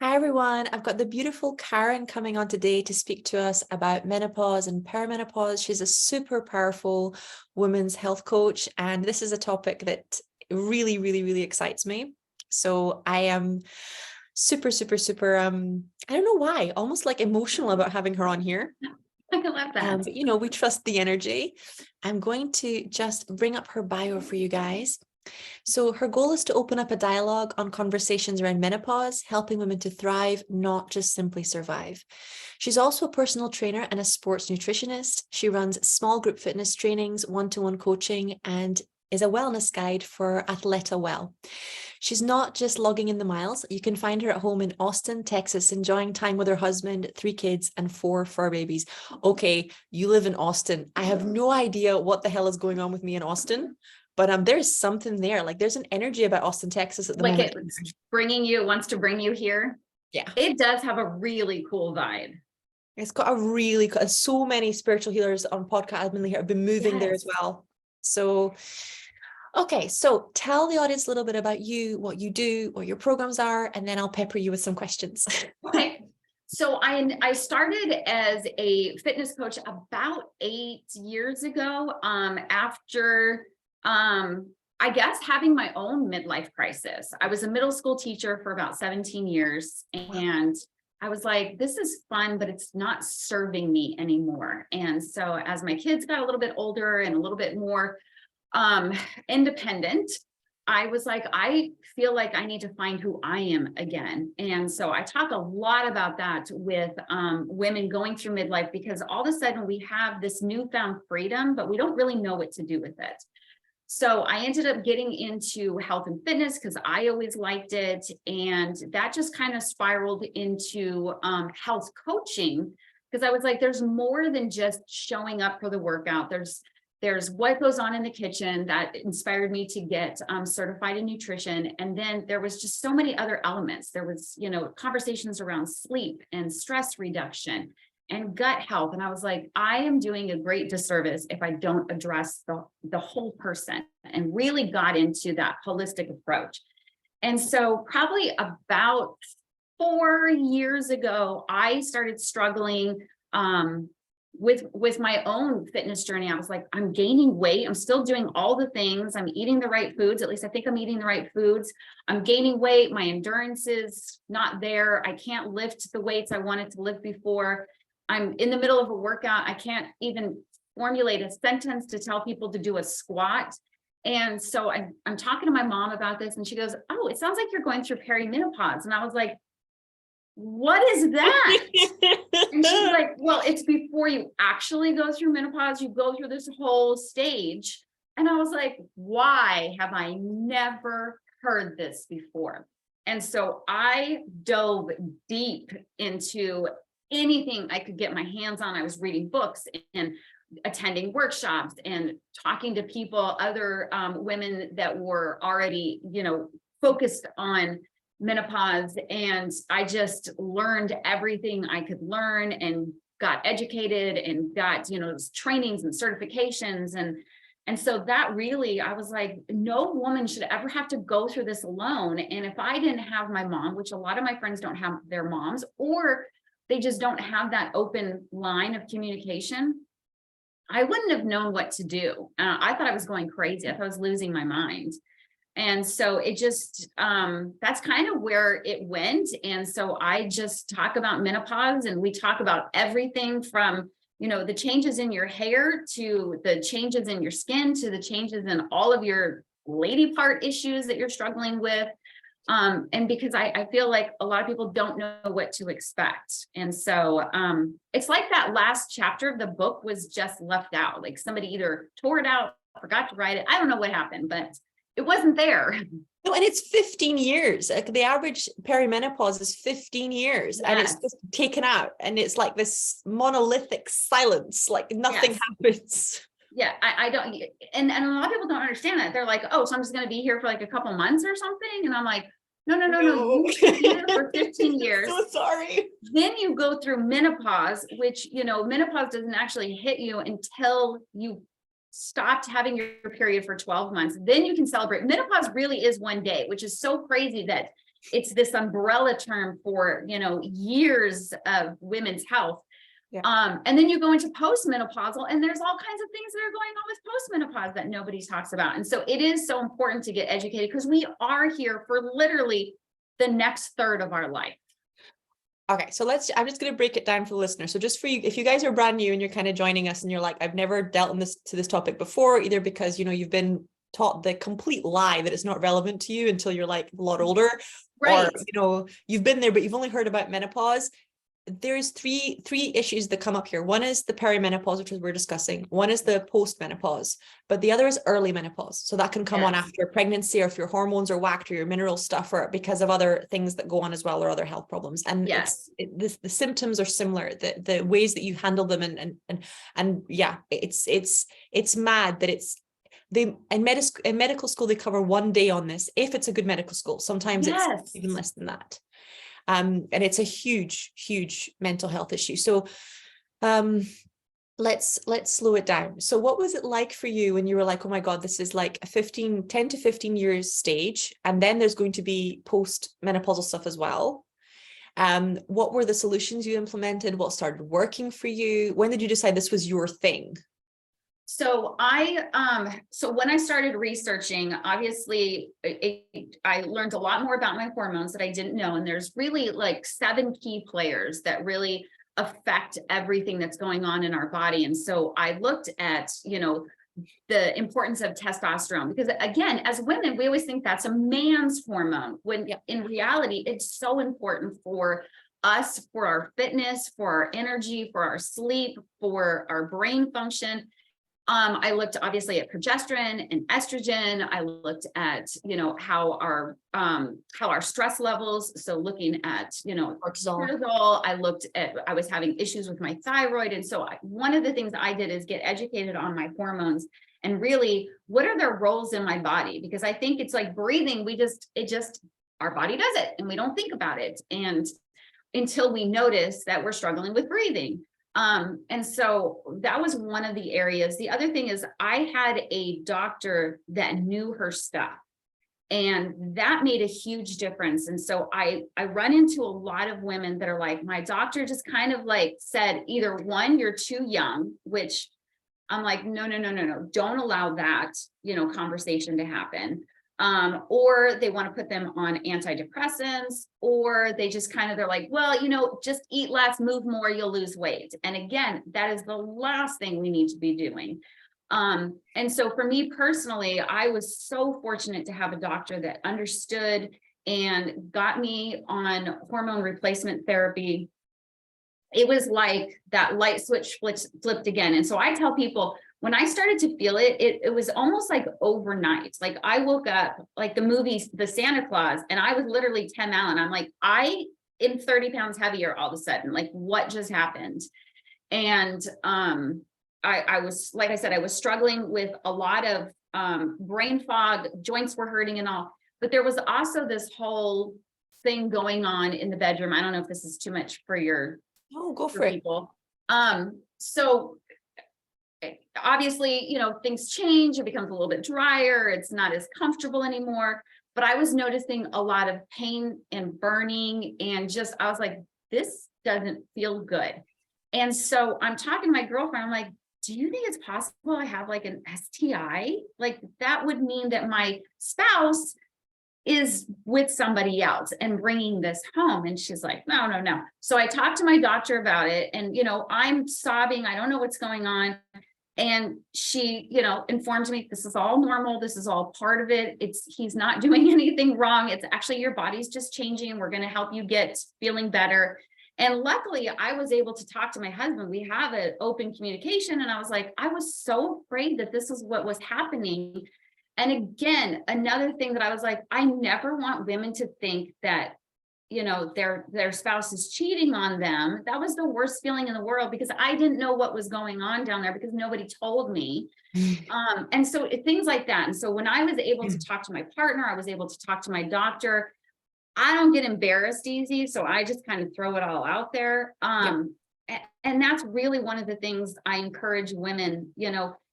Hi everyone, I've got the beautiful Karen coming on today to speak to us about menopause and perimenopause. She's a super powerful women's health coach, and this is a topic that really excites me. So I am super, I don't know why, almost like emotional about having her on here. I love that. But we trust the energy. I'm going to just bring up her bio for you guys. So her goal is to open up a dialogue on conversations around menopause, helping women to thrive, not just simply survive. She's also a personal trainer and a sports nutritionist. She runs small group fitness trainings, one-to-one coaching, and is a wellness guide for Athleta Well. She's not just logging in the miles. You can find her at home in Austin, Texas, enjoying time with her husband, 3 kids, and 4 fur babies. Okay, you live in Austin. I have no idea what the hell is going on with me in Austin. But there's something there. Like there's an energy about Austin, Texas at the moment. It wants to bring you here. Yeah. It does have a really cool vibe. It's got so many spiritual healers on podcast admin here have been moving there as well. So, okay. So tell the audience a little bit about you, what you do, what your programs are, and then I'll pepper you with some questions. Okay. So I started as a fitness coach about 8 years ago, after I guess having my own midlife crisis. I was a middle school teacher for about 17 years, and I was like, this is fun, but it's not serving me anymore. And so as my kids got a little bit older and a little bit more independent, I was like, I feel like I need to find who I am again. And so I talk a lot about that with women going through midlife, because all of a sudden we have this newfound freedom, but we don't really know what to do with it. So I ended up getting into health and fitness because I always liked it. And that just kind of spiraled into health coaching, because I was like, there's more than just showing up for the workout. There's what goes on in the kitchen that inspired me to get certified in nutrition. And then there was just so many other elements. There was, conversations around sleep and stress reduction and gut health. And I was like, I am doing a great disservice if I don't address the whole person, and really got into that holistic approach. And so probably about 4 years ago, I started struggling with my own fitness journey. I was like, I'm gaining weight. I'm still doing all the things. I'm eating the right foods. At least I think I'm eating the right foods. I'm gaining weight. My endurance is not there. I can't lift the weights I wanted to lift before. I'm in the middle of a workout. I can't even formulate a sentence to tell people to do a squat. And so I'm talking to my mom about this, and she goes, oh, it sounds like you're going through perimenopause. And I was like, what is that? And she's like, well, it's before you actually go through menopause. You go through this whole stage. And I was like, why have I never heard this before? And so I dove deep into anything I could get my hands on. I was reading books and attending workshops and talking to people, other women that were already, focused on menopause. And I just learned everything I could learn and got educated and got, trainings and certifications. And so that really, I was like, no woman should ever have to go through this alone. And if I didn't have my mom, which a lot of my friends don't have their moms, or they just don't have that open line of communication, I wouldn't have known what to do. I thought I was going crazy. I thought I was losing my mind. And so it just, that's kind of where it went. And so I just talk about menopause, and we talk about everything from, the changes in your hair to the changes in your skin to the changes in all of your lady part issues that you're struggling with. And because I feel like a lot of people don't know what to expect. And so it's like that last chapter of the book was just left out. Like somebody either tore it out, forgot to write it. I don't know what happened, but it wasn't there. No, and it's 15 years. Like the average perimenopause is 15 years, and it's just taken out. And it's like this monolithic silence, like nothing happens. Yeah, I don't, and a lot of people don't understand that. They're like, oh, so I'm just going to be here for like a couple months or something. And I'm like, no. You've been here for 15 years. So sorry. Then you go through menopause, which, menopause doesn't actually hit you until you stopped having your period for 12 months. Then you can celebrate. Menopause really is one day, which is so crazy that it's this umbrella term for, years of women's health. Yeah. And then you go into postmenopausal, and there's all kinds of things that are going on with postmenopause that nobody talks about. And so it is so important to get educated, because we are here for literally the next third of our life. Okay, so I'm just going to break it down for the listener. So just for you, if you guys are brand new and you're kind of joining us and you're like, I've never dealt in this topic before, either because, you've been taught the complete lie that it's not relevant to you until you're like a lot older, Right. or, you've been there, but you've only heard about menopause. There's three issues that come up here. One is the perimenopause, which is we're discussing. One is the postmenopause, but the other is early menopause. So that can come on after pregnancy, or if your hormones are whacked, or your mineral stuff, or because of other things that go on as well, or other health problems. And the symptoms are similar. The ways that you handle them, and yeah, it's mad that in medical school they cover 1 day on this, if it's a good medical school. Sometimes it's even less than that. And it's a huge, huge mental health issue. So let's slow it down. So what was it like for you when you were like, oh my God, this is like a 10 to 15 years stage, and then there's going to be post-menopausal stuff as well? What were the solutions you implemented? What started working for you? When did you decide this was your thing? So when I started researching, obviously I learned a lot more about my hormones that I didn't know. And there's really like 7 key players that really affect everything that's going on in our body. And so I looked at, the importance of testosterone, because again, as women, we always think that's a man's hormone, when in reality, it's so important for us, for our fitness, for our energy, for our sleep, for our brain function. I looked obviously at progesterone and estrogen. I looked at, how our stress levels. So looking at, cortisol. I was having issues with my thyroid. And so one of the things I did is get educated on my hormones and really, what are their roles in my body? Because I think it's like breathing. Our body does it and we don't think about it. And until we notice that we're struggling with breathing. And so that was one of the areas. The other thing is I had a doctor that knew her stuff, and that made a huge difference. And so I run into a lot of women that are like, my doctor just kind of like said, either one, you're too young, which I'm like, no, don't allow that, conversation to happen. Or they want to put them on antidepressants, or they just they're like, well, just eat less, move more, you'll lose weight. And again, that is the last thing we need to be doing. And so for me personally, I was so fortunate to have a doctor that understood and got me on hormone replacement therapy. It was like that light switch flipped again. And so I tell people, when I started to feel it, it was almost like overnight. Like I woke up like the movie, The Santa Claus, and I was literally 10 out. And I'm like, I am 30 pounds heavier all of a sudden. Like what just happened? And I was, like I said, I was struggling with a lot of brain fog, joints were hurting and all. But there was also this whole thing going on in the bedroom. I don't know if this is too much for your go for it. People. So obviously, things change, it becomes a little bit drier, it's not as comfortable anymore, but I was noticing a lot of pain and burning, and I was like, this doesn't feel good. And so I'm talking to my girlfriend, I'm like, do you think it's possible I have like an STI? Like that would mean that my spouse is with somebody else and bringing this home. And she's like, no. So I talked to my doctor about it, and, I'm sobbing. I don't know what's going on. And she, informed me, this is all normal. This is all part of it. He's not doing anything wrong. It's actually your body's just changing. We're going to help you get feeling better. And luckily I was able to talk to my husband. We have an open communication. And I was like, I was so afraid that this is what was happening. And again, another thing that I was like, I never want women to think that, their spouse is cheating on them. That was the worst feeling in the world, because I didn't know what was going on down there because nobody told me. And so things like that. And so when I was able to talk to my partner, I was able to talk to my doctor. I don't get embarrassed easy, so I just kind of throw it all out there. And that's really one of the things I encourage women,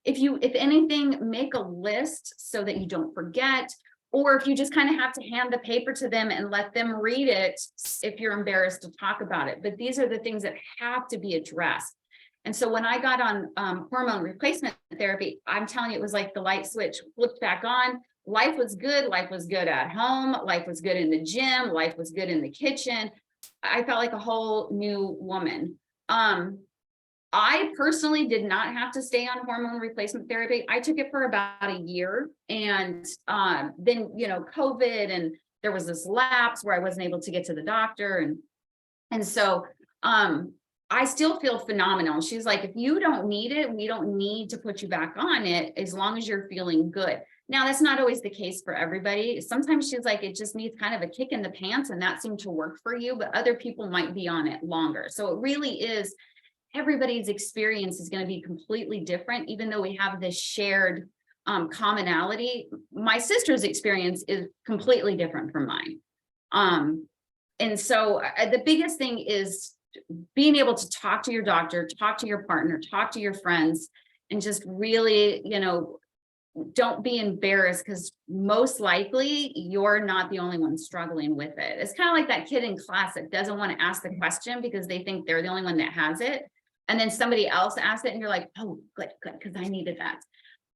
if anything, make a list so that you don't forget, or if you just kind of have to hand the paper to them and let them read it if you're embarrassed to talk about it. But these are the things that have to be addressed. And so when I got on hormone replacement therapy, I'm telling you, it was like the light switch flipped back on. Life was good. Life was good at home. Life was good in the gym. Life was good in the kitchen. I felt like a whole new woman. I personally did not have to stay on hormone replacement therapy. I took it for about a year, and then, COVID, and there was this lapse where I wasn't able to get to the doctor. And so I still feel phenomenal. She's like, if you don't need it, we don't need to put you back on it as long as you're feeling good. Now, that's not always the case for everybody. Sometimes she's like, it just needs kind of a kick in the pants, and that seemed to work for you, but other people might be on it longer. So it really is, everybody's experience is going to be completely different, even though we have this shared commonality. My sister's experience is completely different from mine. And so the biggest thing is being able to talk to your doctor, talk to your partner, talk to your friends, and just really, don't be embarrassed, because most likely you're not the only one struggling with it. It's kind of like that kid in class that doesn't want to ask the question because they think they're the only one that has it. And then somebody else asks it and you're like, oh, good, because I needed that.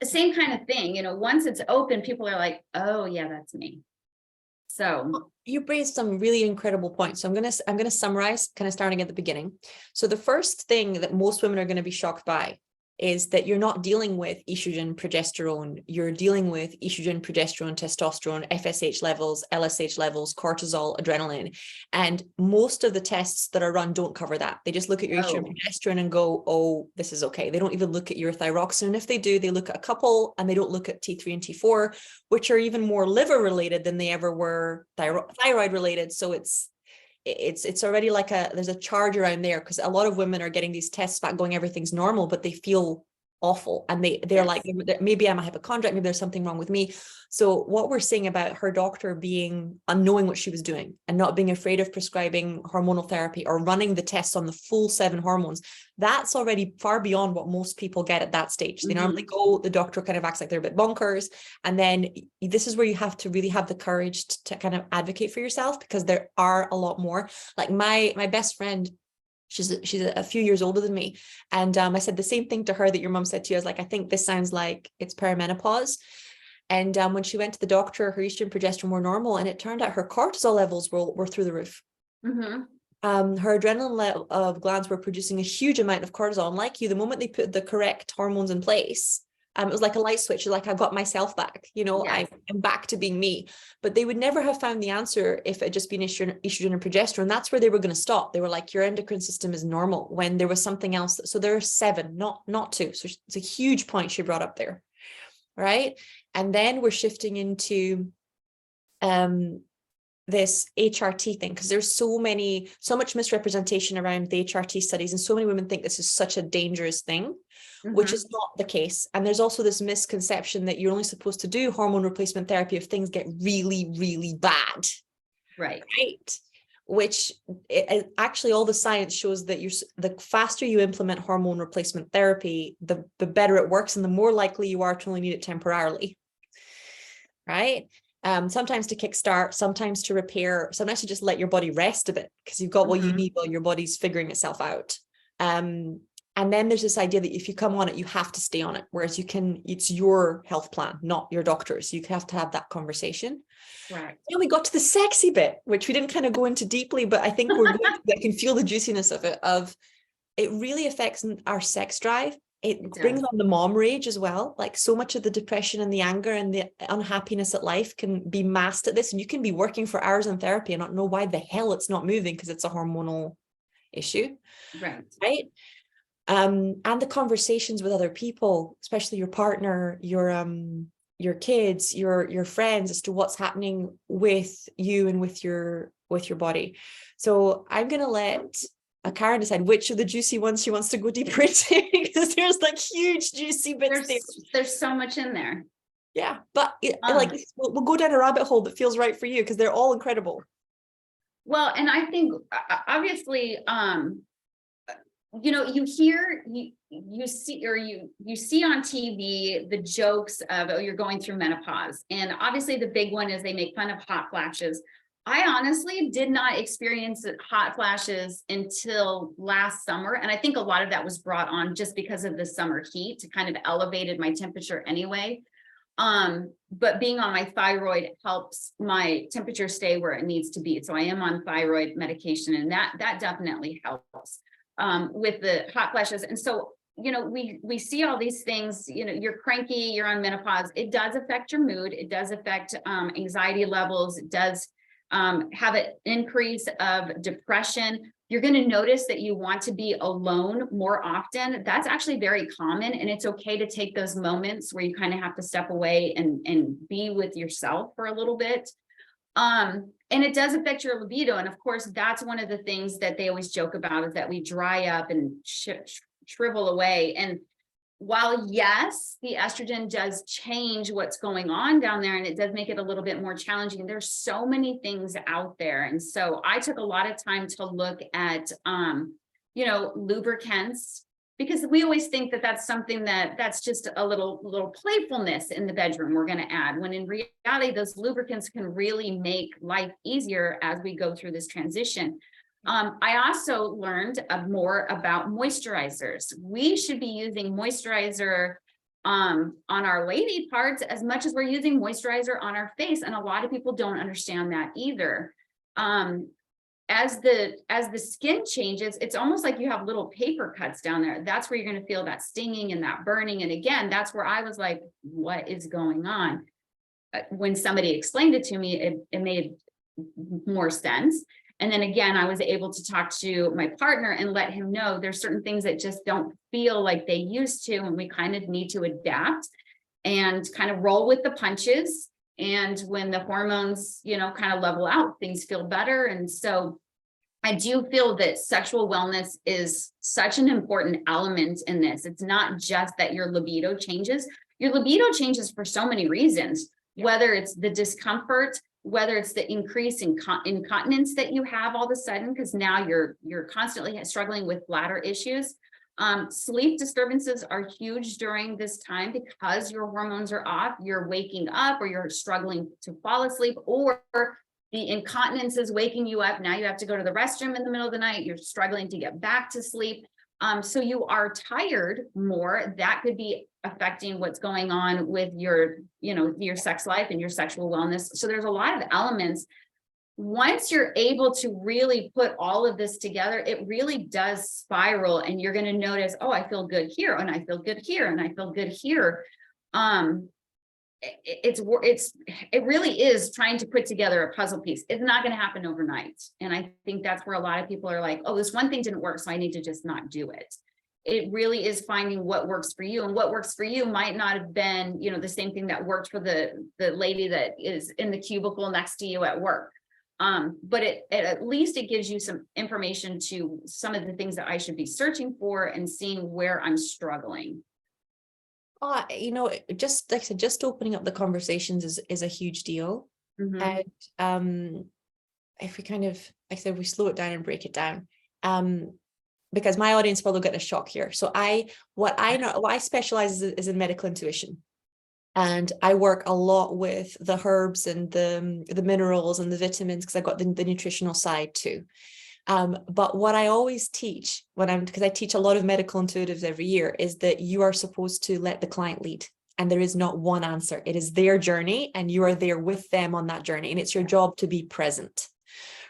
The same kind of thing, once it's open, people are like, oh yeah, that's me. So you raised some really incredible points. So I'm gonna summarize, kind of starting at the beginning. So the first thing that most women are going to be shocked by is that you're not dealing with estrogen, progesterone. You're dealing with estrogen, progesterone, testosterone, FSH levels, LSH levels, cortisol, adrenaline. And most of the tests that are run don't cover that. They just look at your estrogen, progesterone and go, oh, this is okay. They don't even look at your thyroxine. And if they do, they look at a couple, and they don't look at T3 and T4, which are even more liver related than they ever were thyroid related. So it's already like there's a charge around there, because a lot of women are getting these tests back going, everything's normal, but they feel awful, and they're yes. like, maybe I'm a hypochondriac, maybe there's something wrong with me. So what we're seeing about her doctor being unknowing what she was doing and not being afraid of prescribing hormonal therapy or running the tests on the full 7 hormones, that's already far beyond what most people get at that stage. They normally go, the doctor kind of acts like they're a bit bonkers, and then this is where you have to really have the courage to kind of advocate for yourself, because there are a lot more. Like my best friend, she's a few years older than me. And I said the same thing to her that your mom said to you. I was like, I think this sounds like it's perimenopause. And when she went to the doctor, her estrogen, progesterone were normal. And it turned out her cortisol levels were through the roof. Her adrenaline glands were producing a huge amount of cortisol. And like you, the moment they put the correct hormones in place, it was like a light switch. Like, I got myself back, yes. I'm back to being me. But they would never have found the answer if it had just been estrogen and progesterone. That's where they were going to stop. They were like, your endocrine system is normal, when there was something else. So there are 7, not 2. So it's a huge point she brought up there. Right. And then we're shifting into this HRT thing, because there's so much misrepresentation around the HRT studies, and so many women think this is such a dangerous thing, which is not the case. And there's also this misconception that you're only supposed to do hormone replacement therapy if things get really, really bad. Right. Which actually all the science shows that the faster you implement hormone replacement therapy, the better it works, and the more likely you are to only need it temporarily. Right. Sometimes to kickstart, sometimes to repair, sometimes to just let your body rest a bit, because you've got what you need while your body's figuring itself out. And then there's this idea that if you come on it, you have to stay on it. Whereas it's your health plan, not your doctor's. You have to have that conversation. Right. Then we got to the sexy bit, which we didn't kind of go into deeply, but I think I can feel the juiciness of it. It really affects our sex drive. It brings on the mom rage as well. Like, so much of the depression and the anger and the unhappiness at life can be masked at this. And you can be working for hours in therapy and not know why the hell it's not moving, because it's a hormonal issue. Right. And the conversations with other people, especially your partner, your kids, your friends, as to what's happening with you and with your body. So I'm going to let Karen decide which of the juicy ones she wants to go deeper into, because there's like huge juicy bits there's so much in there. Yeah, but we'll go down a rabbit hole that feels right for you, because they're all incredible. Well, and I think obviously you hear, you see, or you see on TV the jokes of, oh, you're going through menopause. And obviously the big one is they make fun of hot flashes. I honestly did not experience hot flashes until last summer. And I think a lot of that was brought on just because of the summer heat to kind of elevated my temperature anyway. But being on my thyroid helps my temperature stay where it needs to be. So I am on thyroid medication, and that definitely helps with the hot flashes. And so, we see all these things, you're cranky, you're on menopause. It does affect your mood. It does affect anxiety levels. It does have an increase of depression. You're going to notice that you want to be alone more often. That's actually very common. And it's okay to take those moments where you kind of have to step away and be with yourself for a little bit. And it does affect your libido. And of course, that's one of the things that they always joke about, is that we dry up and shrivel away. And while yes, the estrogen does change what's going on down there, and it does make it a little bit more challenging, there's so many things out there. And so I took a lot of time to look at, lubricants, because we always think that that's something that's just a little playfulness in the bedroom we're going to add, when in reality, those lubricants can really make life easier as we go through this transition. I also learned more about moisturizers. We should be using moisturizer on our lady parts as much as we're using moisturizer on our face. And a lot of people don't understand that either. As the skin changes, it's almost like you have little paper cuts down there. That's where you're going to feel that stinging and that burning. And again, that's where I was like, what is going on? When somebody explained it to me, it made more sense. And then again, I was able to talk to my partner and let him know there's certain things that just don't feel like they used to, and we kind of need to adapt and kind of roll with the punches. And when the hormones, kind of level out, things feel better. And so I do feel that sexual wellness is such an important element in this. It's not just that your libido changes. Your libido changes for so many reasons, whether it's the discomfort, whether it's the increase in incontinence that you have all of a sudden, because now you're constantly struggling with bladder issues. Sleep disturbances are huge during this time because your hormones are off. You're waking up, or you're struggling to fall asleep, or the incontinence is waking you up. Now you have to go to the restroom in the middle of the night. You're struggling to get back to sleep. So you are tired more. That could be affecting what's going on with your sex life and your sexual wellness. So there's a lot of elements. Once you're able to really put all of this together, it really does spiral, and you're going to notice, oh, I feel good here, and I feel good here, and I feel good here. It really is trying to put together a puzzle piece. It's not going to happen overnight. And I think that's where a lot of people are like, oh, this one thing didn't work, so I need to just not do it. It really is finding what works for you, and what works for you might not have been, the same thing that worked for the lady that is in the cubicle next to you at work. But at least it gives you some information to some of the things that I should be searching for and seeing where I'm struggling. Just like I said, just opening up the conversations is a huge deal. Mm-hmm. And if we kind of, like I said, we slow it down and break it down, because my audience will get a shock here. So what I specialize is in medical intuition. And I work a lot with the herbs and the minerals and the vitamins, because I've got the nutritional side too. But what I always teach because I teach a lot of medical intuitives every year, is that you are supposed to let the client lead. And there is not one answer. It is their journey, and you are there with them on that journey. And it's your job to be present.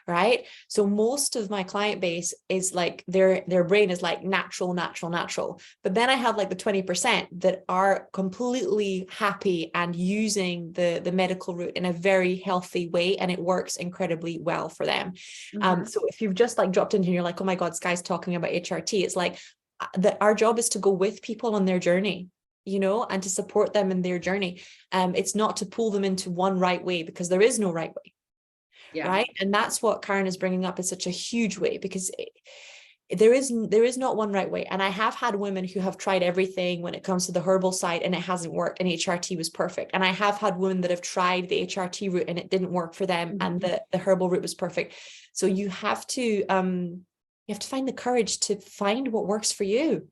Right. So most of my client base is like their brain is like natural. But then I have like the 20% that are completely happy and using the medical route in a very healthy way, and it works incredibly well for them. Mm-hmm. So if you've just like dropped in here, and you're like, oh my God, Sky's talking about HRT. It's like our job is to go with people on their journey, and to support them in their journey. It's not to pull them into one right way, because there is no right way. Yeah. Right. And that's what Karen is bringing up in such a huge way, because there is not one right way. And I have had women who have tried everything when it comes to the herbal side, and it hasn't worked, and HRT was perfect. And I have had women that have tried the HRT route and it didn't work for them, mm-hmm. and the herbal route was perfect. So you have to You have to find the courage to find what works for you.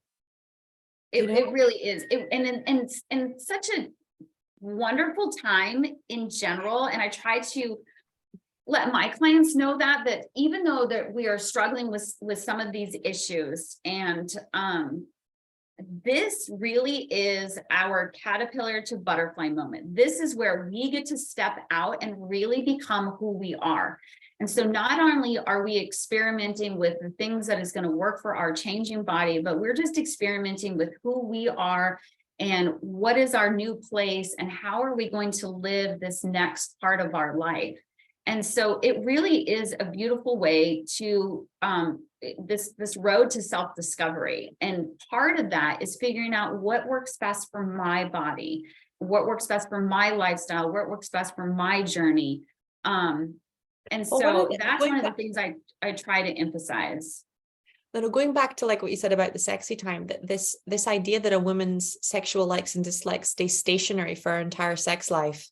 It really is. And such a wonderful time in general. And I try to let my clients know that even though that we are struggling with some of these issues, and this really is our caterpillar to butterfly moment. This is where we get to step out and really become who we are. And so not only are we experimenting with the things that is going to work for our changing body, but we're just experimenting with who we are and what is our new place and how are we going to live this next part of our life. And so it really is a beautiful way to this road to self-discovery. And part of that is figuring out what works best for my body, what works best for my lifestyle, what works best for my journey. And so that's one of the things I try to emphasize. Going back to like what you said about the sexy time, that this idea that a woman's sexual likes and dislikes stay stationary for her entire sex life,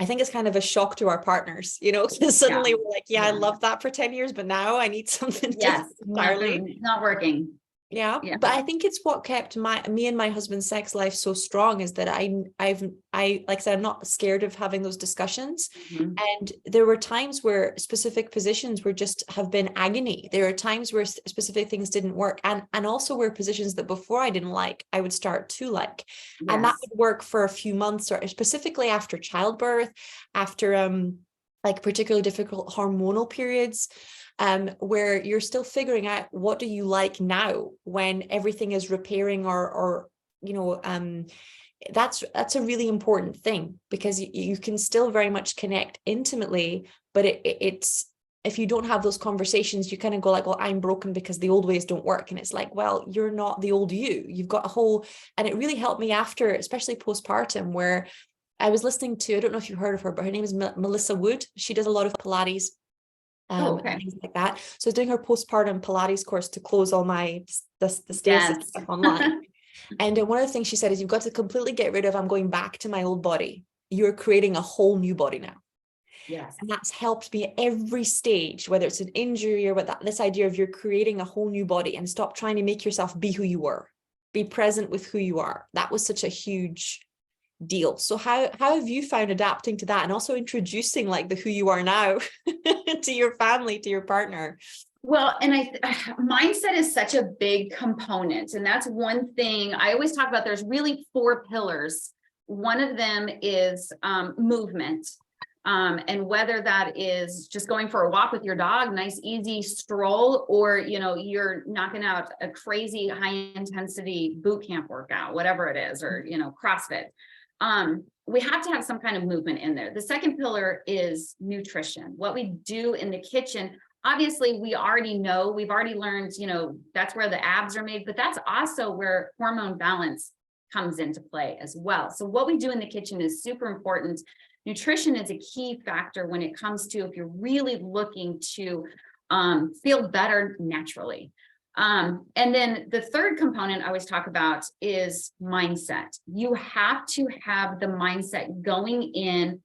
I think it's kind of a shock to our partners, because suddenly we're like, I love that for 10 years, but now I need something entirely. Not working. Yeah. But I think it's what kept me and my husband's sex life so strong is that I like I said, I'm not scared of having those discussions. Mm-hmm. And there were times where specific positions were just have been agony. There are times where specific things didn't work. And also where positions that before I didn't like, I would start to like, and that would work for a few months, or specifically after childbirth, after like particularly difficult hormonal periods. Where you're still figuring out what do you like now when everything is repairing or that's a really important thing, because you can still very much connect intimately, but it's if you don't have those conversations, you kind of go like, well, I'm broken because the old ways don't work. And it's like, well, you're not the old you've got a whole, and it really helped me after, especially postpartum, where I was listening to, I don't know if you've heard of her, but her name is Melissa Wood. She does a lot of Pilates. And things like that. So I was doing her postpartum Pilates course to close all my the stasis stuff online. And one of the things she said is, you've got to completely get rid of, I'm going back to my old body. You're creating a whole new body now. Yes. And that's helped me at every stage, whether it's an injury or this idea of you're creating a whole new body, and stop trying to make yourself be who you were. Be present with who you are. That was such a huge deal. So how have you found adapting to that, and also introducing like the who you are now to your family, to your partner? Well, and mindset is such a big component, and that's one thing I always talk about. There's really 4 pillars. One of them is movement, and whether that is just going for a walk with your dog, nice easy stroll, or you're knocking out a crazy high intensity boot camp workout, whatever it is, or CrossFit. We have to have some kind of movement in there. The second pillar is nutrition. What we do in the kitchen, obviously we already know, we've already learned, that's where the abs are made, but that's also where hormone balance comes into play as well. So what we do in the kitchen is super important. Nutrition is a key factor when it comes to, if you're really looking to feel better naturally. And then the third component I always talk about is mindset. You have to have the mindset going in,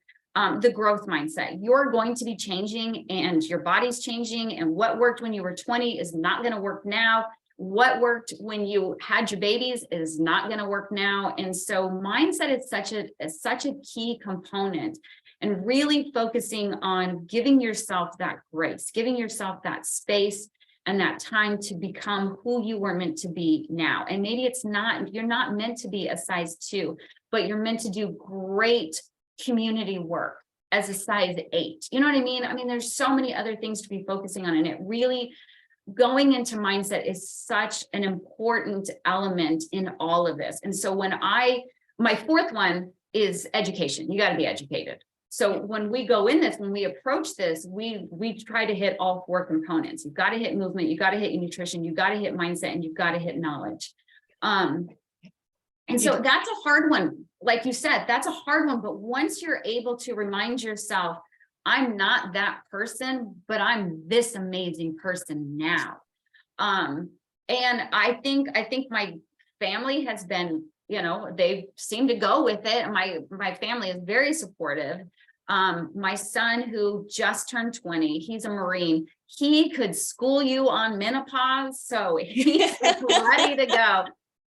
the growth mindset. You're going to be changing, and your body's changing, and what worked when you were 20 is not going to work now. What worked when you had your babies is not going to work now. And so mindset is such a key component, and really focusing on giving yourself that grace, giving yourself that space and that time to become who you were meant to be now. And maybe you're not meant to be a size 2, but you're meant to do great community work as a size 8. You know what I mean? I mean, there's so many other things to be focusing on, and it really, going into mindset is such an important element in all of this. And so my fourth one is education. You got to be educated. So when we go in this, when we approach this, we try to hit all 4 components. You've got to hit movement, you got to hit nutrition, you got to hit mindset, and you've got to hit knowledge. And so that's a hard one. Like you said, that's a hard one. But once you're able to remind yourself, I'm not that person, but I'm this amazing person now. And I think my family has been, they seem to go with it. My family is very supportive. My son, who just turned 20, he's a Marine. He could school you on menopause. So he's like ready to go.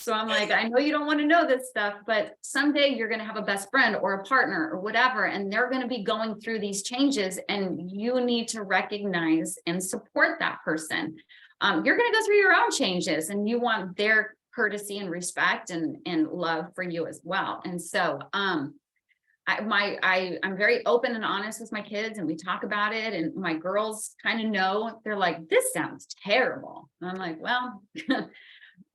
So I'm like, I know you don't want to know this stuff, but someday you're going to have a best friend or a partner or whatever, and they're going to be going through these changes, and you need to recognize and support that person. You're going to go through your own changes, and you want their courtesy and respect and love for you as well. And so, I'm very open and honest with my kids, and we talk about it, and my girls kind of know. They're like, this sounds terrible. And I'm like, well,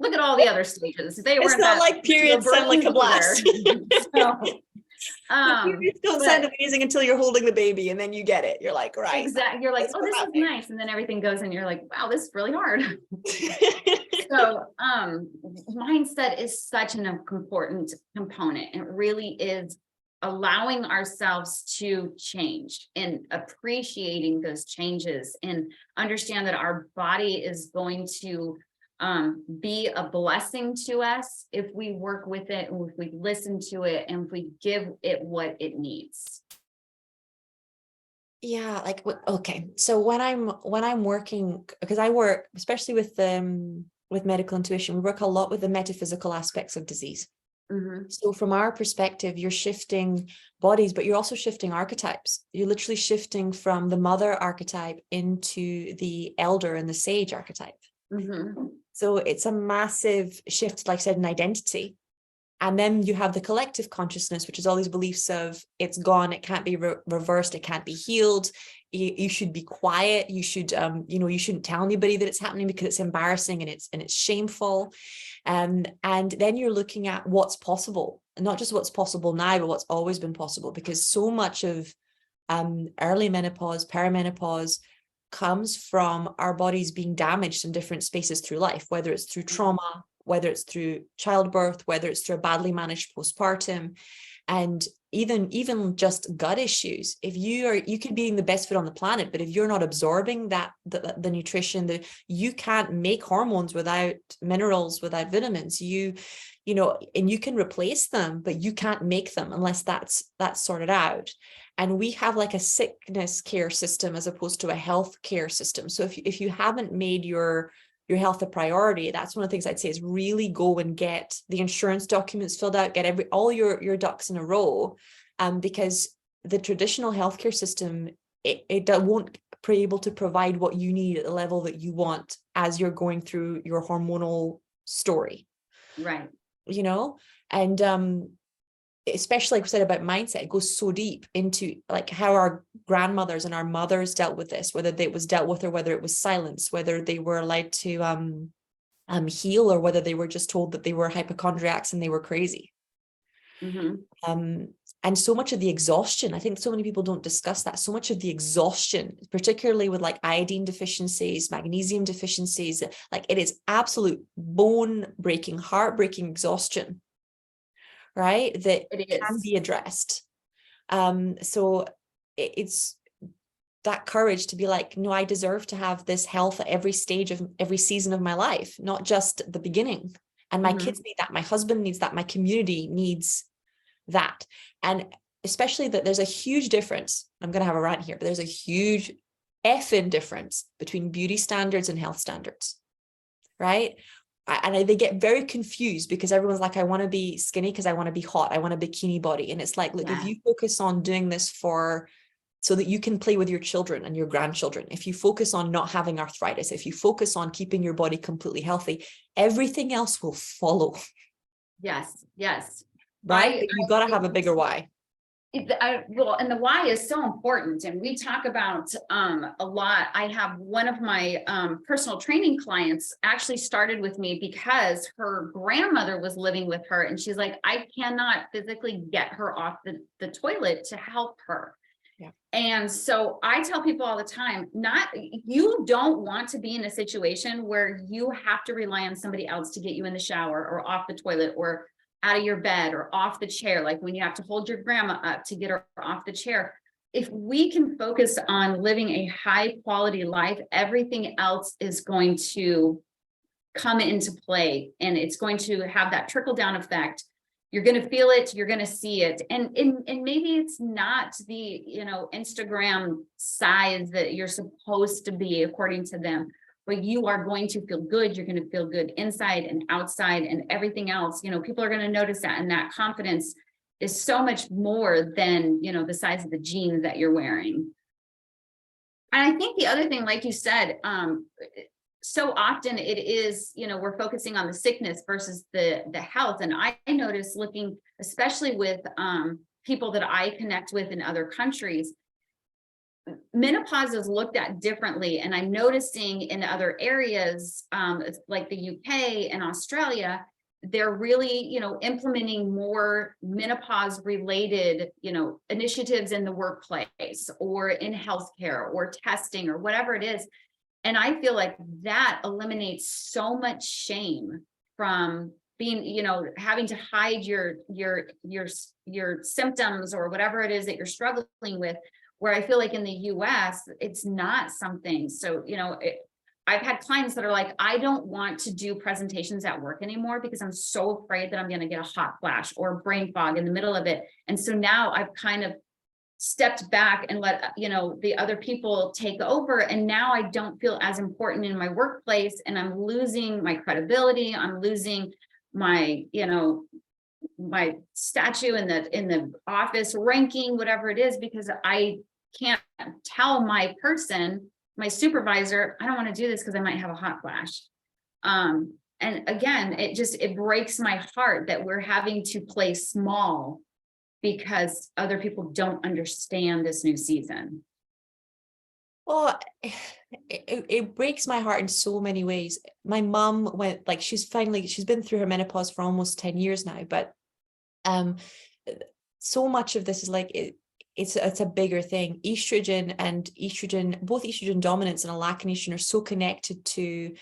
look at all the other stages. They It's weren't not that like periods sound like a blast. So, periods don't sound amazing until you're holding the baby, and then you get it. You're like, right. Exactly. You're like, oh, this is nice. And then everything goes and you're like, wow, this is really hard. So mindset is such an important component. It really is allowing ourselves to change and appreciating those changes, and understand that our body is going to be a blessing to us if we work with it, and if we listen to it, and if we give it what it needs. Yeah, like, okay. So when I'm working, because I work, especially with medical intuition, we work a lot with the metaphysical aspects of disease. Mm-hmm. So from our perspective, you're shifting bodies, but you're also shifting archetypes. You're literally shifting from the mother archetype into the elder and the sage archetype. Mm-hmm. So it's a massive shift, like I said, in identity. And then you have the collective consciousness, which is all these beliefs of it's gone, it can't be reversed, it can't be healed. You should be quiet. You should, you shouldn't tell anybody that it's happening because it's embarrassing and it's shameful. And then you're looking at what's possible, and not just what's possible now, but what's always been possible, because so much of early menopause, perimenopause comes from our bodies being damaged in different spaces through life, whether it's through trauma, whether it's through childbirth, whether it's through a badly managed postpartum, and even just gut issues. If you could be in the best food on the planet, but if you're not absorbing the nutrition, you can't make hormones without minerals, without vitamins. And you can replace them, but you can't make them unless that's sorted out. And we have like a sickness care system as opposed to a health care system. So if you haven't made your health a priority, that's one of the things I'd say is really go and get the insurance documents filled out, get all your ducks in a row, because the traditional healthcare system, it won't be able to provide what you need at the level that you want as you're going through your hormonal story. Right. And especially like I said about mindset, it goes so deep into like how our grandmothers and our mothers dealt with this, whether it was dealt with or whether it was silenced, whether they were allowed to heal, or whether they were just told that they were hypochondriacs and they were crazy. Mm-hmm. And so much of the exhaustion, I think so many people don't discuss that. So much of the exhaustion, particularly with like iodine deficiencies, magnesium deficiencies, like it is absolute bone breaking, heartbreaking exhaustion, right? That can be addressed. So it's that courage to be like, no, I deserve to have this health at every stage of every season of my life, not just the beginning. And my kids need that. My husband needs that. My community needs that. And especially that there's a huge difference. I'm going to have a rant here, but there's a huge effing difference between beauty standards and health standards, right? And they get very confused because everyone's like, I want to be skinny because I want to be hot. I want a bikini body. And it's like, look, if you focus on doing this so that you can play with your children and your grandchildren, if you focus on not having arthritis, if you focus on keeping your body completely healthy, everything else will follow. Yes. Right? But you got to have a bigger why. And the why is so important. And we talk about a lot. I have one of my personal training clients actually started with me because her grandmother was living with her. And she's like, I cannot physically get her off the toilet to help her. Yeah. And so I tell people all the time, you don't want to be in a situation where you have to rely on somebody else to get you in the shower or off the toilet or out of your bed or off the chair, like when you have to hold your grandma up to get her off the chair. If we can focus on living a high quality life, everything else is going to come into play, and it's going to have that trickle down effect. you're going to feel it, you're going to see it. And maybe it's not the, Instagram size that you're supposed to be according to them, but you are going to feel good. You're going to feel good inside and outside and everything else. People are going to notice that, and that confidence is so much more than, the size of the jeans that you're wearing. And I think the other thing, like you said, so often it is, we're focusing on the sickness versus the health. And I notice, looking, especially with people that I connect with in other countries, menopause is looked at differently. And I'm noticing in other areas, like the UK and Australia, they're really, implementing more menopause related, initiatives in the workplace or in healthcare or testing or whatever it is. And I feel like that eliminates so much shame from being, having to hide your symptoms or whatever it is that you're struggling with, where I feel like in the US, it's not something. So, I've had clients that are like, I don't want to do presentations at work anymore because I'm so afraid that I'm going to get a hot flash or brain fog in the middle of it. And so now I've kind of stepped back and let, the other people take over. And now I don't feel as important in my workplace, and I'm losing my credibility. I'm losing my, my statue in the office ranking, whatever it is, because I can't tell my supervisor, I don't want to do this because I might have a hot flash. And again, it breaks my heart that we're having to play small because other people don't understand this new season. Well, it breaks my heart in so many ways. My mom went, like, she's been through her menopause for almost 10 years now, but so much of this is like, it's a bigger thing. Estrogen, both estrogen dominance and a lack in estrogen are so connected to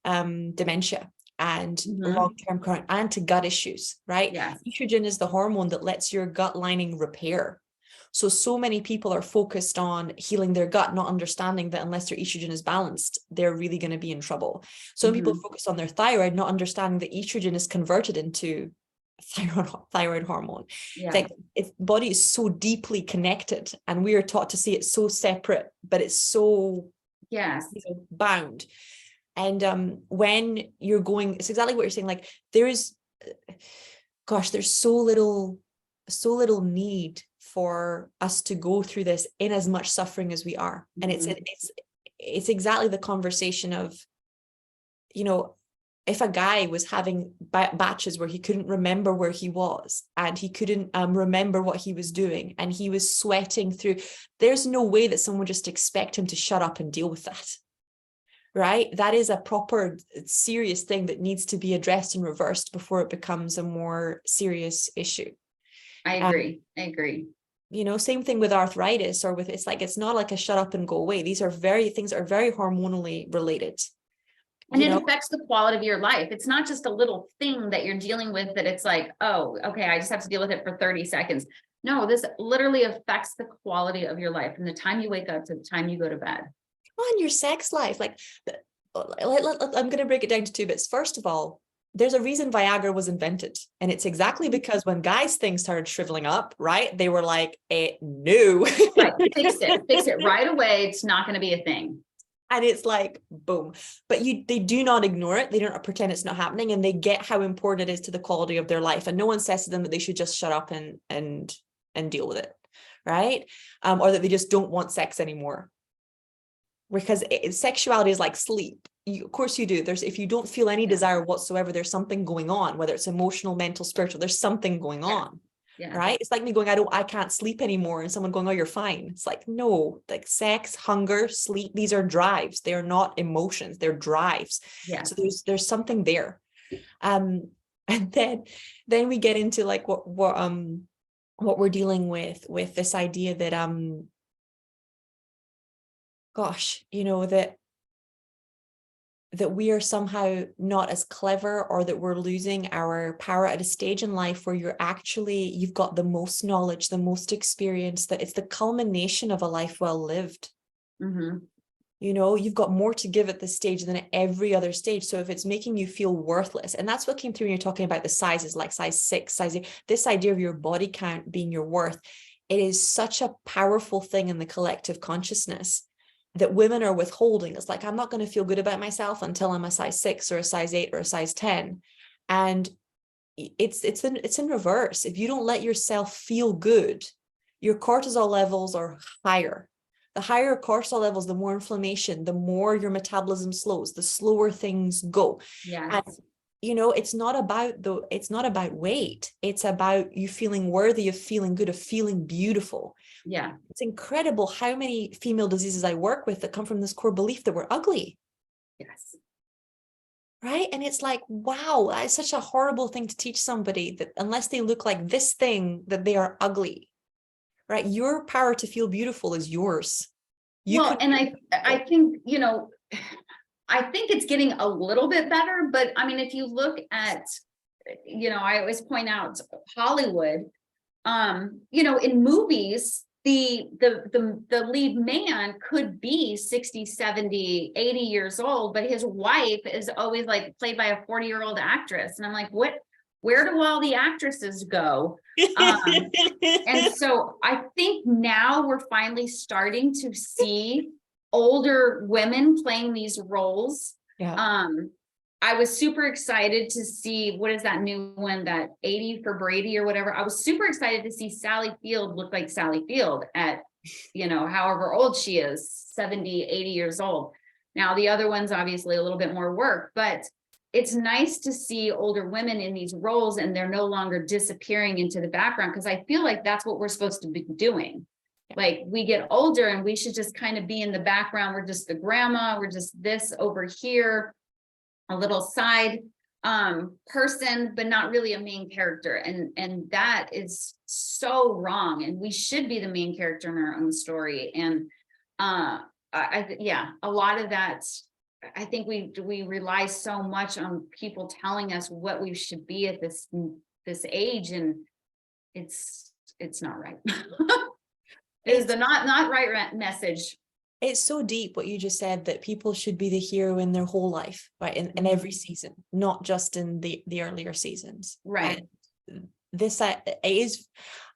dementia and long-term chronic, and to gut issues, right? Yes. Estrogen is the hormone that lets your gut lining repair. So many people are focused on healing their gut, not understanding that unless their estrogen is balanced, they're really going to be in trouble. So when people focus on their thyroid, not understanding that estrogen is converted into thyroid hormone. Yeah. It's like body is so deeply connected, and we are taught to see it so separate, but it's so bound. And when you're going, it's exactly what you're saying. Like there's so little need for us to go through this in as much suffering as we are. And it's exactly the conversation of, if a guy was having batches where he couldn't remember where he was and he couldn't remember what he was doing and he was sweating through, there's no way that someone would just expect him to shut up and deal with that. Right? That is a proper serious thing that needs to be addressed and reversed before it becomes a more serious issue. I agree. Same thing with arthritis or with, it's not like a shut up and go away. These are things that are very hormonally related. And it affects the quality of your life. It's not just a little thing that you're dealing with that it's like, oh, okay, I just have to deal with it for 30 seconds. No, this literally affects the quality of your life from the time you wake up to the time you go to bed. On your sex life. I'm going to break it down to two bits. First of all, there's a reason Viagra was invented, and it's exactly because when guys' things started shriveling up, right, they were like, no. Right, fix it right away. It's not going to be a thing. And it's like, boom. But they do not ignore it. They don't pretend it's not happening, and they get how important it is to the quality of their life. And no one says to them that they should just shut up and deal with it, right? Or that they just don't want sex anymore. Because sexuality is like sleep. Of course you do. If you don't feel any desire whatsoever, there's something going on, whether it's emotional, mental, spiritual, there's something going on. Yeah. Right? It's like me going, I can't sleep anymore, and someone going, oh, you're fine. It's like, no, like sex, hunger, sleep, these are drives. They are not emotions, they're drives. Yeah. So there's something there. And then we get into like what we're dealing with this idea that that we are somehow not as clever, or that we're losing our power at a stage in life where you've got the most knowledge, the most experience, that it's the culmination of a life well lived. You've got more to give at this stage than at every other stage. So if it's making you feel worthless, and that's what came through when you're talking about the sizes, like size 6, size 8, this idea of your body count being your worth, it is such a powerful thing in the collective consciousness that women are withholding. It's like, I'm not going to feel good about myself until I'm a size 6 or a size 8 or a size 10. And it's in reverse. If you don't let yourself feel good, your cortisol levels are higher. The higher cortisol levels, the more inflammation, the more your metabolism slows, the slower things go. Yes. And it's not about weight. It's about you feeling worthy, of feeling good, of feeling beautiful. Yeah. It's incredible how many female diseases I work with that come from this core belief that we're ugly. Yes. Right. And it's like, wow, that's such a horrible thing to teach somebody, that unless they look like this thing, that they are ugly. Right. Your power to feel beautiful is yours. And I think, I think it's getting a little bit better, but I mean, if you look at, I always point out Hollywood, in movies, the lead man could be 60, 70, 80 years old, but his wife is always like played by a 40-year-old actress. And I'm like, where do all the actresses go? And so I think now we're finally starting to see older women playing these roles. Yeah. I was super excited to see, what is that new one, that 80 for Brady or whatever. I was super excited to see Sally Field look like Sally Field at, however old she is, 70, 80 years old. Now, the other one's obviously a little bit more work, but it's nice to see older women in these roles and they're no longer disappearing into the background, because I feel like that's what we're supposed to be doing. Like, we get older and we should just kind of be in the background. We're just the grandma, we're just this over here, a little side person, but not really a main character. And that is so wrong. And we should be the main character in our own story. And a lot of that, I think we rely so much on people telling us what we should be at this age, and it's not right. It's the not right message. It's so deep what you just said, that people should be the hero in their whole life, right? In every season, not just in the earlier seasons. Right. And this is,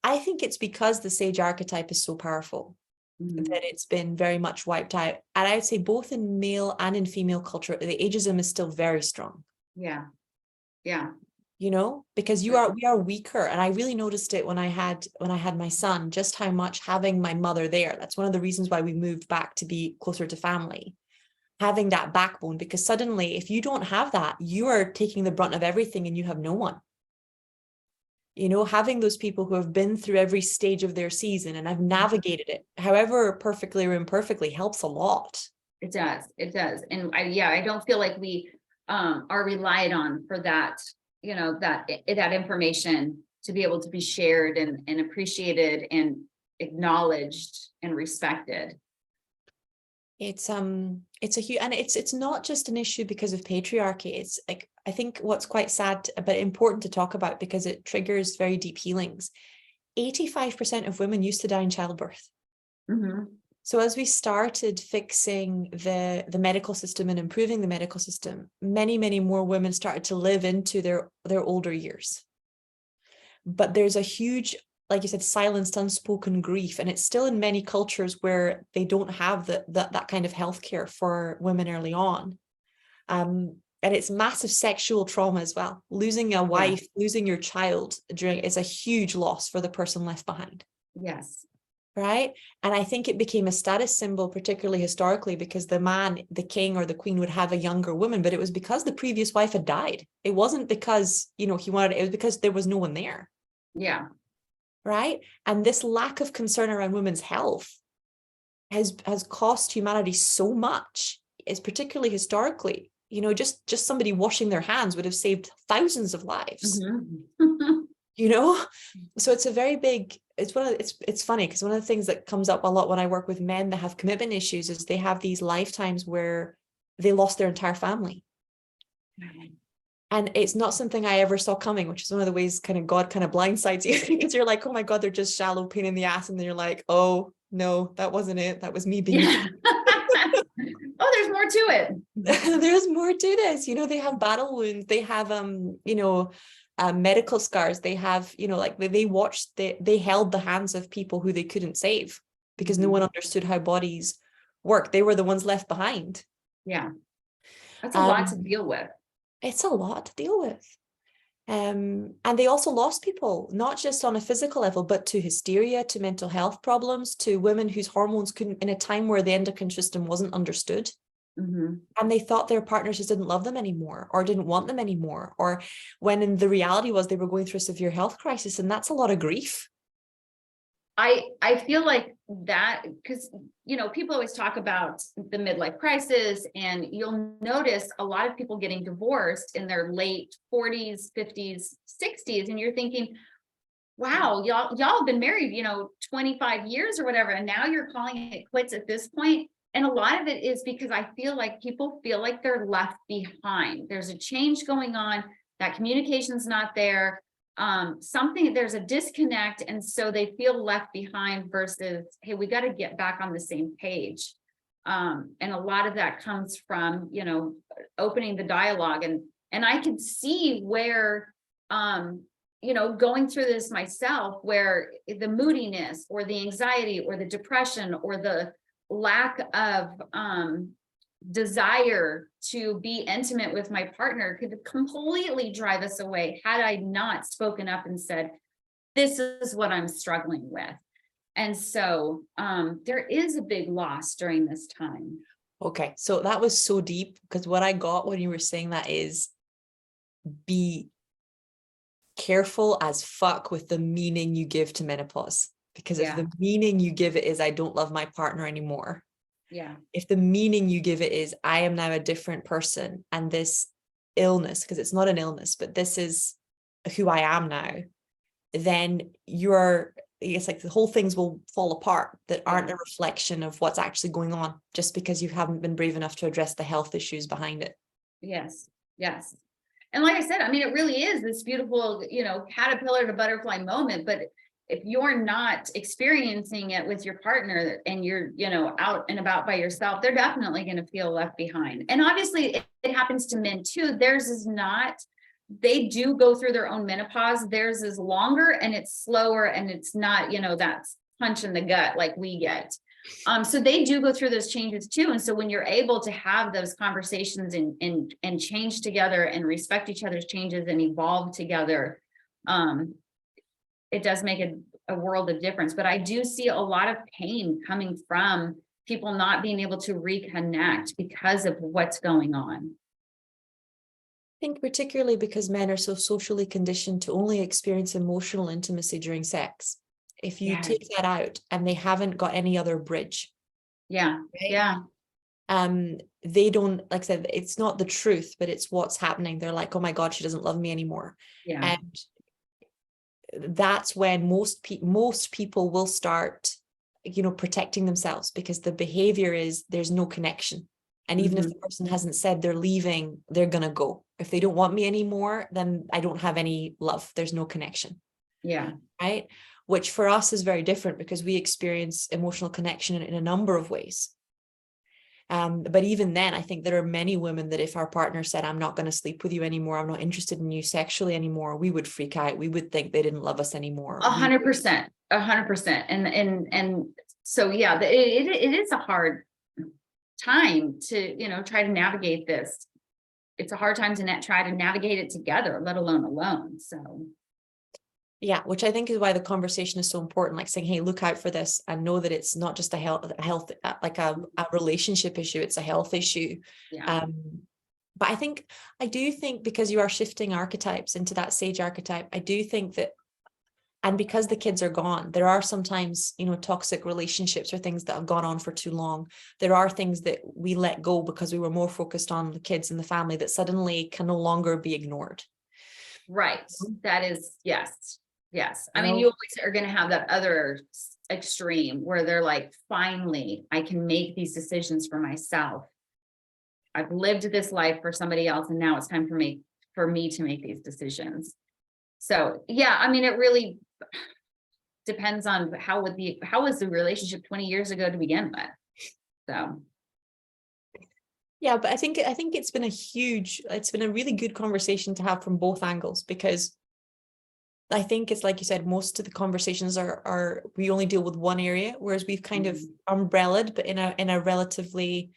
I think it's because the sage archetype is so powerful that it's been very much wiped out. And I would say both in male and in female culture, the ageism is still very strong. Yeah. Yeah. Because we are weaker. And I really noticed it when I had my son, just how much having my mother there. That's one of the reasons why we moved back, to be closer to family, having that backbone, because suddenly if you don't have that, you are taking the brunt of everything and you have no one. Having those people who have been through every stage of their season and have navigated it, however perfectly or imperfectly, helps a lot. It does. And I don't feel like we are relied on for that, that information to be able to be shared and appreciated and acknowledged and respected. It's a huge, and it's not just an issue because of patriarchy. It's like, I think what's quite sad but important to talk about, because it triggers very deep healings. 85% of women used to die in childbirth. So as we started fixing the medical system and improving the medical system, many, many more women started to live into their older years. But there's a huge, like you said, silenced, unspoken grief. And it's still in many cultures where they don't have that kind of healthcare for women early on. And it's massive sexual trauma as well. Losing a wife, losing your child is a huge loss for the person left behind. Yes. Right. And I think it became a status symbol, particularly historically, because the man, the king or the queen, would have a younger woman, but it was because the previous wife had died. It wasn't because, he wanted it. It was because there was no one there. Yeah. Right. And this lack of concern around women's health has cost humanity so much, is particularly historically, just somebody washing their hands would have saved thousands of lives. So it's a very big, it's funny because one of the things that comes up a lot when I work with men that have commitment issues is they have these lifetimes where they lost their entire family. And it's not something I ever saw coming, which is one of the ways God kind of blindsides you, because you're like, oh my God, they're just shallow pain in the ass. And then you're like, oh no, that wasn't it. That was me being. there's more to it. There's more to this. They have battle wounds. They have, medical scars. They have, like they held the hands of people who they couldn't save because no one understood how bodies work. They were the ones left behind. Yeah. That's a lot to deal with. It's a lot to deal with. And they also lost people, not just on a physical level, but to hysteria, to mental health problems, to women whose hormones couldn't, in a time where the endocrine system wasn't understood. And they thought their partners just didn't love them anymore or didn't want them anymore, or when in the reality was they were going through a severe health crisis. And that's a lot of grief. I feel like that because, people always talk about the midlife crisis, and you'll notice a lot of people getting divorced in their late 40s, 50s, 60s. And you're thinking, wow, y'all have been married, 25 years or whatever. And now you're calling it quits at this point. And a lot of it is because I feel like people feel like they're left behind. There's a change going on, that communication's not there. There's a disconnect. And so they feel left behind versus, hey, we got to get back on the same page. And a lot of that comes from, opening the dialogue. And I could see where, going through this myself, where the moodiness or the anxiety or the depression or the lack of desire to be intimate with my partner could completely drive us away had I not spoken up and said, this is what I'm struggling with. And so there is a big loss during this time. Okay, so that was so deep, because what I got when you were saying that is be careful as fuck with the meaning you give to menopause. Because if the meaning you give it is, I don't love my partner anymore. Yeah. If the meaning you give it is, I am now a different person, and this illness, because it's not an illness, but this is who I am now, then it's like the whole things will fall apart that aren't a reflection of what's actually going on, just because you haven't been brave enough to address the health issues behind it. Yes. Yes. And like I said, I mean, it really is this beautiful, caterpillar to butterfly moment, but if you're not experiencing it with your partner and you're, out and about by yourself, they're definitely going to feel left behind. And obviously it happens to men too. Theirs is not, they do go through their own menopause. Theirs is longer and it's slower and it's not, that's punch in the gut like we get. So they do go through those changes too. And so when you're able to have those conversations and change together and respect each other's changes and evolve together, it does make a world of difference. But I do see a lot of pain coming from people not being able to reconnect because of what's going on. I think particularly because men are so socially conditioned to only experience emotional intimacy during sex. If you take that out and they haven't got any other bridge. Yeah. Right? Yeah. They don't, like I said, it's not the truth, but it's what's happening. They're like, oh my God, she doesn't love me anymore. Yeah. And that's when most people will start, protecting themselves, because the behavior is there's no connection. And even if the person hasn't said they're leaving, they're going to go. If they don't want me anymore, then I don't have any love. There's no connection. Yeah. Right. Which for us is very different, because we experience emotional connection in a number of ways. But even then, I think there are many women that if our partner said, I'm not going to sleep with you anymore, I'm not interested in you sexually anymore, we would freak out. We would think they didn't love us anymore. 100%. And so, yeah, it is a hard time to, try to navigate this. It's a hard time to try to navigate it together, let alone alone. So. Yeah, which I think is why the conversation is so important, like saying, hey, look out for this and know that it's not just a health like a relationship issue, it's a health issue. Yeah. But I do think because you are shifting archetypes into that sage archetype, I do think that, and because the kids are gone, there are sometimes, toxic relationships or things that have gone on for too long. There are things that we let go because we were more focused on the kids and the family that suddenly can no longer be ignored. Right. That is, yes. Yes. I mean, you always are going to have that other extreme where they're like, finally, I can make these decisions for myself. I've lived this life for somebody else, and now it's time for me to make these decisions. So, yeah, I mean, it really depends on how was the relationship 20 years ago to begin with. So. Yeah, but I think it's been a really good conversation to have from both angles, because I think it's like you said, most of the conversations are we only deal with one area, whereas we've kind of umbrellaed, but in a relatively,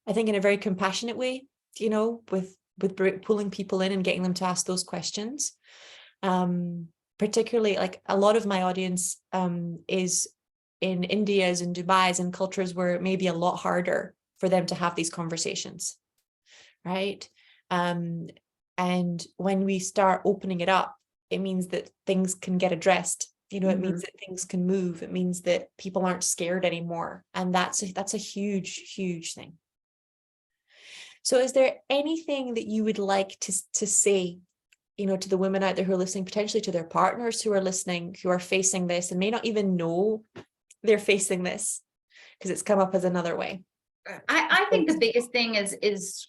I think in a very compassionate way, with pulling people in and getting them to ask those questions. Particularly, like, a lot of my audience is in India's and Dubai's and cultures where it may be a lot harder for them to have these conversations, right? And when we start opening it up, it means that things can get addressed. It means that things can move. It means that people aren't scared anymore. And that's a huge, huge thing. So is there anything that you would like to say, to the women out there who are listening, potentially to their partners who are listening, who are facing this and may not even know they're facing this because it's come up as another way? I think the biggest thing is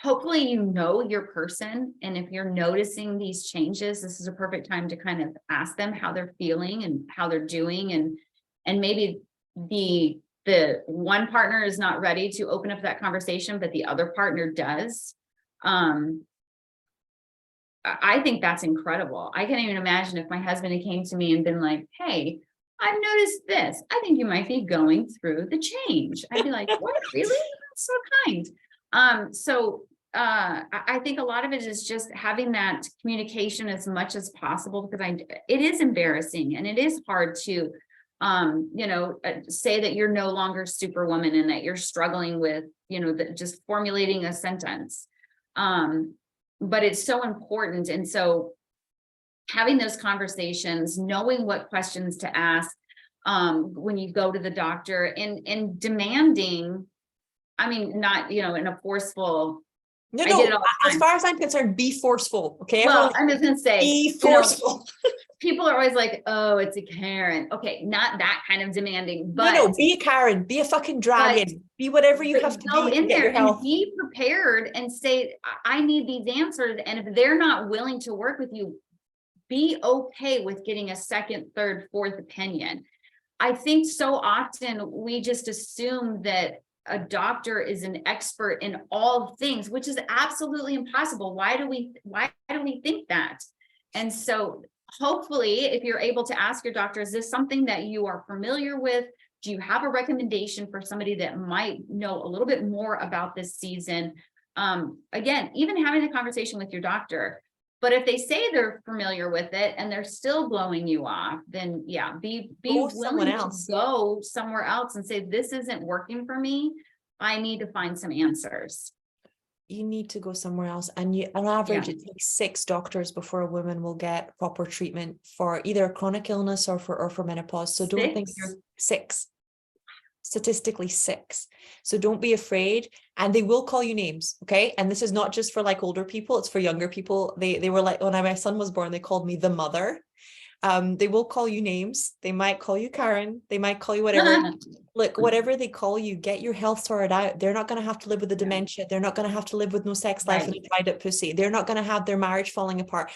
hopefully your person, and if you're noticing these changes, this is a perfect time to kind of ask them how they're feeling and how they're doing, and maybe the one partner is not ready to open up that conversation, but the other partner does. I think that's incredible. I can't even imagine if my husband had came to me and been like, hey, I've noticed this. I think you might be going through the change. I'd be like, what, really? That's so kind. I think a lot of it is just having that communication as much as possible, because it is embarrassing and it is hard to, say that you're no longer Superwoman and that you're struggling with, just formulating a sentence. But it's so important. And so having those conversations, knowing what questions to ask when you go to the doctor, and demanding, I mean, not, in a forceful, No, I get it all the as time. far as I'm concerned, be forceful. Okay. Well, I'm just gonna say, be forceful. People are always like, oh, it's a Karen. Okay, not that kind of demanding, but no, be a Karen, be a fucking dragon, be whatever you have to go be in to get there your health. and be prepared and say, I need these answers. And if they're not willing to work with you, be okay with getting a second, third, fourth opinion. I think so often we just assume that a doctor is an expert in all things, which is absolutely impossible. Why do we think that? And so hopefully, if you're able to ask your doctor, is this something that you are familiar with? Do you have a recommendation for somebody that might know a little bit more about this season? Again, even having the conversation with your doctor. But if they say they're familiar with it and they're still blowing you off, then yeah, be willing to go somewhere else and say, this isn't working for me. I need to find some answers. You need to go somewhere else. And on average, it takes 6 doctors before a woman will get proper treatment for either a chronic illness or for menopause. So don't think you're 6. Statistically 6. So don't be afraid, and they will call you names. Okay. And this is not just for like older people, it's for younger people. They were like, when my son was born, they called me the mother. They will call you names. They might call you Karen. They might call you whatever. Look, whatever they call you, get your health sorted out. They're not going to have to live with the dementia. They're not going to have to live with no sex life and a dried up pussy. They're not going to have their marriage falling apart.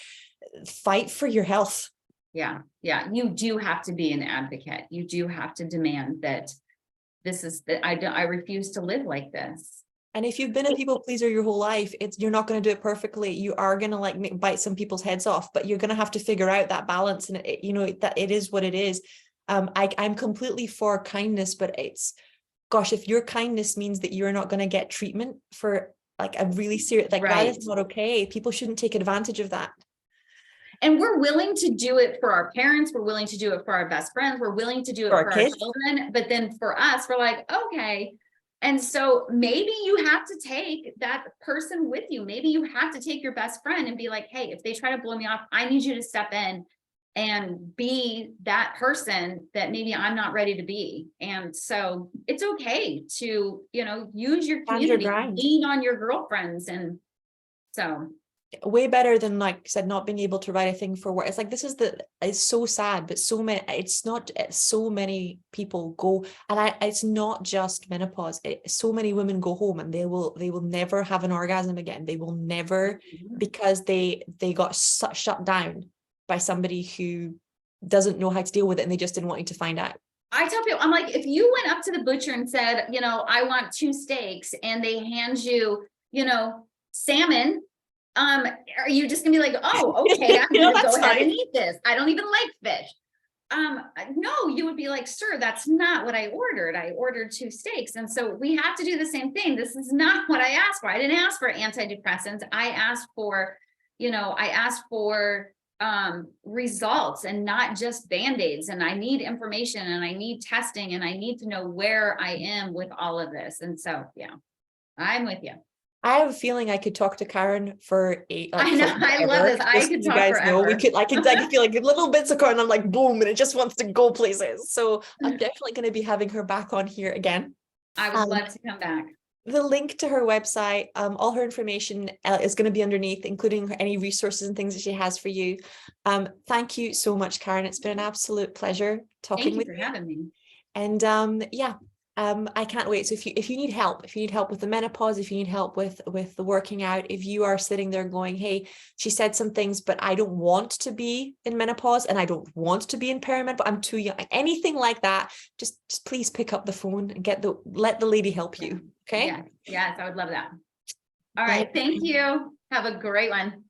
Fight for your health. Yeah. You do have to be an advocate. You do have to demand that this is that I refuse to live like this. And if you've been a people pleaser your whole life, you're not going to do it perfectly. You are going to bite some people's heads off, but you're going to have to figure out that balance. And that it is what it is. I'm completely for kindness, but gosh, if your kindness means that you're not going to get treatment for like a really serious, that is not okay. People shouldn't take advantage of that. And we're willing to do it for our parents. We're willing to do it for our best friends. We're willing to do it for our children. But then for us, we're like, okay. And so maybe you have to take that person with you. Maybe you have to take your best friend and be like, hey, if they try to blow me off, I need you to step in and be that person that maybe I'm not ready to be. And so it's okay to, use your community, lean on your girlfriends. And so way better than, like I said, not being able to write a thing for work. It's like, it's so sad, but so many people go, and it's not just menopause. So many women go home and they will never have an orgasm again. They will never, because they got shut down by somebody who doesn't know how to deal with it, and they just didn't want you to find out. I tell people, I'm like, if you went up to the butcher and said, you know, I want 2 steaks, and they hand you, you know, salmon, are you just gonna be like, oh, okay, I'm gonna go ahead and eat this. I don't even like fish. No, you would be like, sir, that's not what I ordered. I ordered 2 steaks. And so we have to do the same thing. This is not what I asked for. I didn't ask for antidepressants. I asked for, you know, results and not just band-aids. And I need information, and I need testing, and I need to know where I am with all of this. And so, yeah, I'm with you. I have a feeling I could talk to Karen for I know, I love this. I could you talk guys know, forever. I could feel like little bits of Karen, I'm like, boom, and it just wants to go places. So I'm definitely going to be having her back on here again. I would love to come back. The link to her website, all her information is going to be underneath, including any resources and things that she has for you. Thank you so much, Karen. It's been an absolute pleasure talking with you. Thank you for having me. And I can't wait. So if you need help with the menopause, if you need help with the working out, if you are sitting there going, hey, she said some things, but I don't want to be in menopause and I don't want to be in perimenopause, I'm too young, anything like that, just please pick up the phone and let the lady help you. Okay. Yes, I would love that. All right. Thank you. Have a great one.